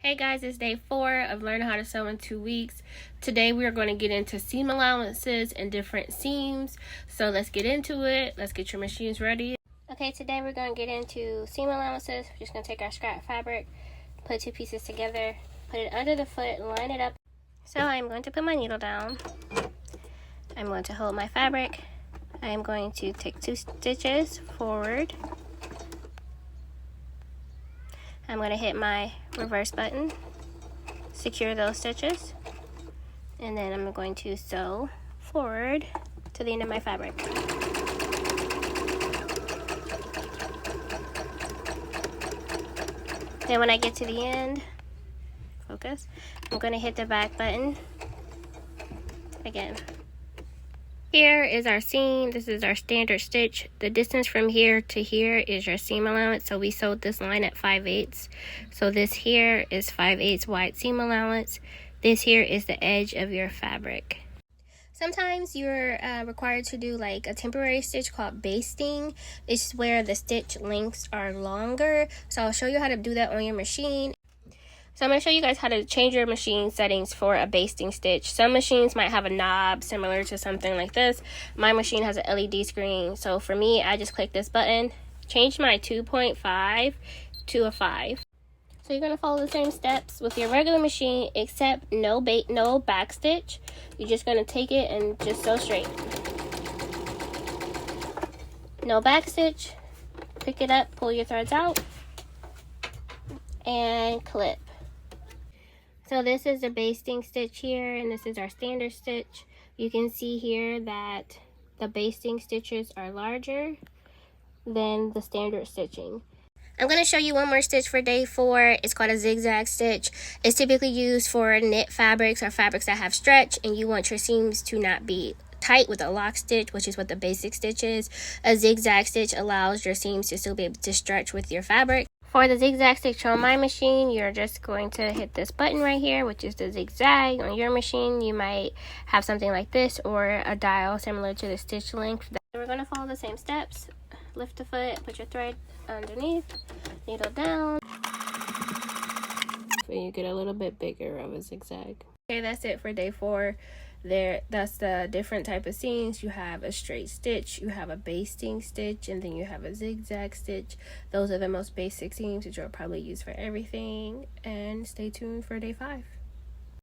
Hey guys, it's day 4 of learning how to sew in 2 weeks. Today we are going to get into seam allowances and different seams. So let's get into it. Let's get your machines ready. Okay, today we're going to get into seam allowances. We're just going to take our scrap fabric, put 2 pieces together, put it under the foot, and line it up. So I'm going to put my needle down. I'm going to hold my fabric. I am going to take 2 stitches forward. I'm going to hit my reverse button, secure those stitches, and then I'm going to sew forward to the end of my fabric. Then when I get to the end, focus, I'm going to hit the back button again. Here is our seam. This is our standard stitch. The distance from here to here is your seam allowance. So we sewed this line at 5/8. So this here is 5/8 wide seam allowance. This here is the edge of your fabric. Sometimes you're required to do like a temporary stitch called basting. It's where the stitch lengths are longer. So I'll show you how to do that on your machine. So I'm going to show you guys how to change your machine settings for a basting stitch. Some machines might have a knob similar to something like this. My machine has an LED screen. So for me, I just click this button, change my 2.5 to a 5. So you're going to follow the same steps with your regular machine, except no back stitch. You're just going to take it and just sew straight. No back stitch. Pick it up, pull your threads out, and clip. So this is the basting stitch here, and this is our standard stitch. You can see here that the basting stitches are larger than the standard stitching. I'm going to show you one more stitch for day 4. It's called a zigzag stitch. It's typically used for knit fabrics or fabrics that have stretch, and you want your seams to not be tight with a lock stitch, which is what the basic stitch is. A zigzag stitch allows your seams to still be able to stretch with your fabric. For the zigzag stitch on my machine, you're just going to hit this button right here, which is the zigzag. On your machine, you might have something like this or a dial similar to the stitch length. We're going to follow the same steps. Lift the foot, put your thread underneath, needle down. So you get a little bit bigger of a zigzag. Okay, that's it for day 4. That's the different type of seams. You have a straight stitch, you have a basting stitch, and then you have a zigzag stitch. Those are the most basic seams that you'll probably use for everything. And stay tuned for day 5.